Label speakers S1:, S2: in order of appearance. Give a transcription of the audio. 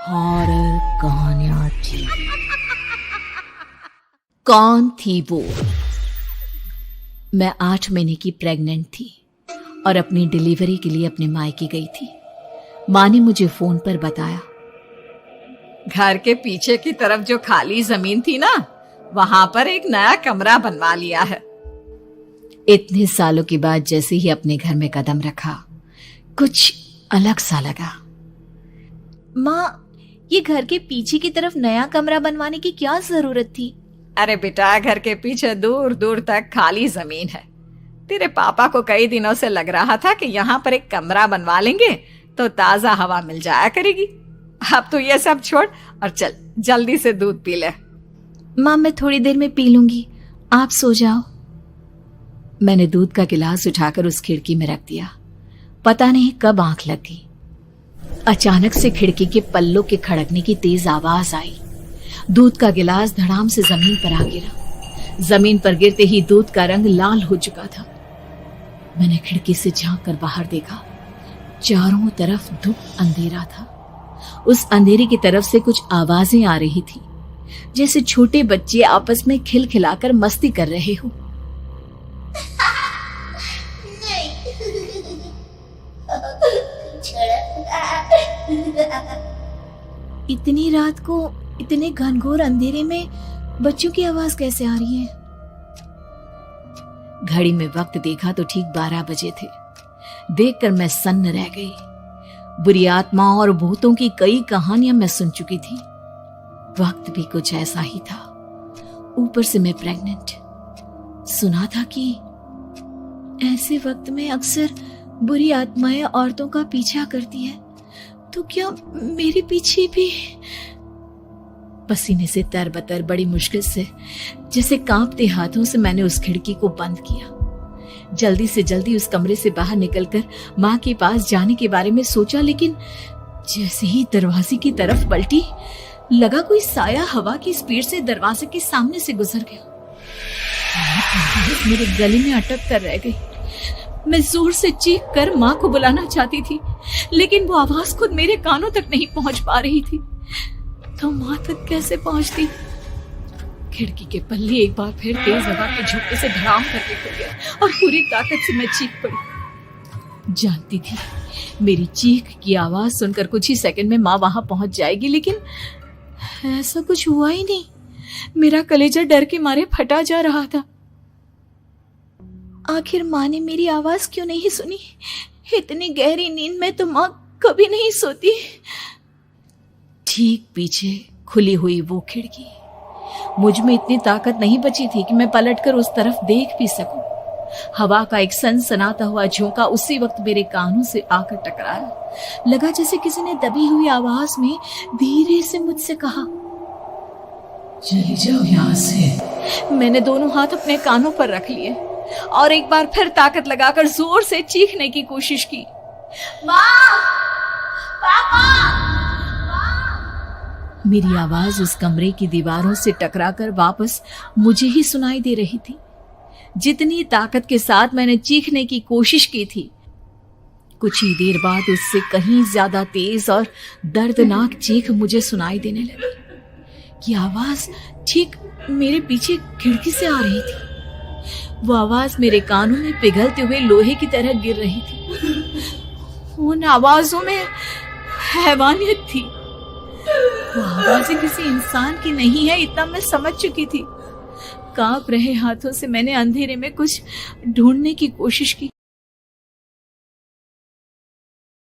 S1: Horror कहानियां थी। कौन थी वो? मैं 8 महीने की प्रेग्नेंट थी और अपनी डिलीवरी के लिए अपने मायके गई थी। माँ ने मुझे फोन पर बताया,
S2: घर के पीछे की तरफ जो खाली जमीन थी ना, वहां पर एक नया कमरा बनवा लिया है।
S1: इतने सालों के बाद जैसे ही अपने घर में कदम रखा, कुछ अलग सा लगा।
S3: माँ, ये घर के पीछे की तरफ नया कमरा बनवाने की क्या जरूरत थी?
S2: अरे बेटा, घर के पीछे दूर दूर तक खाली जमीन है। तेरे पापा को कई दिनों से लग रहा था कि यहाँ पर एक कमरा बनवा लेंगे तो ताजा हवा मिल जाया करेगी। अब तो ये सब छोड़ और चल जल्दी से दूध पी ले।
S3: माँ, मैं थोड़ी देर में पी लूंगी, आप सो जाओ।
S1: मैंने दूध का गिलास उठाकर उस खिड़की में रख दिया। पता नहीं कब आंख लग गई। अचानक से खिड़की के पल्लों के खड़कने की तेज आवाज आई। दूध का गिलास धड़ाम से जमीन पर आ गिरा। जमीन पर गिरते ही दूध का रंग लाल हो चुका था। मैंने खिड़की से झांक कर बाहर देखा। चारों तरफ धूप अंधेरा था। उस अंधेरे की तरफ से कुछ आवाजें आ रही थी, जैसे छोटे बच्चे आपस में खिलखिलाकर मस्ती कर रहे हो।
S3: इतनी रात को इतने घनघोर अंधेरे में बच्चों की आवाज कैसे आ रही है?
S1: घड़ी में वक्त देखा तो ठीक 12 बजे थे। देखकर मैं सन्न रह गई। बुरी आत्माओं और भूतों की कई कहानियां मैं सुन चुकी थी। वक्त भी कुछ ऐसा ही था। ऊपर से मैं प्रेग्नेंट। सुना था कि ऐसे वक्त में अक्सर बुरी आत्माएं औरतों का पीछा करती है, तो क्या मेरे पीछे भी? पसीने से तरबतर बड़ी मुश्किल से, जैसे कांपते हाथों से मैंने उस खिड़की को बंद किया। जल्दी से जल्दी उस कमरे से बाहर निकलकर माँ के पास जाने के बारे में सोचा, लेकिन जैसे ही दरवाजे की तरफ पलटी, लगा कोई साया हवा की स्पीड से दरवाजे के सामने से गुजर गया। मेरे गले में अटक कर रह गई। मैं जोर से चीख कर माँ को बुलाना चाहती थी, लेकिन वो आवाज खुद मेरे कानों तक नहीं पहुंच पा रही थी। तो माँ तक कैसे पहुंचती? खिड़की के पल्ले एक बार फिर तेज हवा के झोंके से धड़ाम करके खुल गया और पूरी ताकत से मैं चीख पड़ी। जानती थी मेरी चीख की आवाज सुनकर कुछ ही सेकंड में माँ वहां पहुंच जाएगी, लेकिन ऐसा कुछ हुआ ही नहीं। मेरा कलेजा डर के मारे फटा जा रहा था।
S3: आखिर माँ ने मेरी आवाज क्यों नहीं सुनी? इतनी गहरी नींद में तो माँ कभी नहीं सोती।
S1: ठीक पीछे खुली हुई वो खिड़की। मुझ में इतनी ताकत नहीं बची थी कि मैं पलटकर उस तरफ देख भी सकूं। हवा का एक सनसनाता हुआ झोंका उसी वक्त मेरे कानों से आकर टकराया। लगा जैसे किसी ने दबी हुई आवाज में धीरे से मुझसे कहा, चली जाओ यहाँ से। मैंने दोनों हाथ अपने कानों पर रख लिए और एक बार फिर ताकत लगाकर जोर से चीखने की कोशिश की।
S3: माँ! पापा!
S1: मेरी आवाज उस कमरे की दीवारों से टकराकर वापस मुझे ही सुनाई दे रही थी। जितनी ताकत के साथ मैंने चीखने की कोशिश की थी, कुछ ही देर बाद उससे कहीं ज्यादा तेज और दर्दनाक चीख मुझे सुनाई देने लगी। कि आवाज ठीक मेरे पीछे खिड़की से आ रही थी। वो आवाज मेरे कानों में पिघलते हुए लोहे की तरह गिर रही थी। उन आवाजों में हैवानियत थी। वो आवाजें किसी इंसान की नहीं है, इतना मैं समझ चुकी थी। कांप रहे हाथों से मैंने अंधेरे में कुछ ढूंढने की कोशिश की।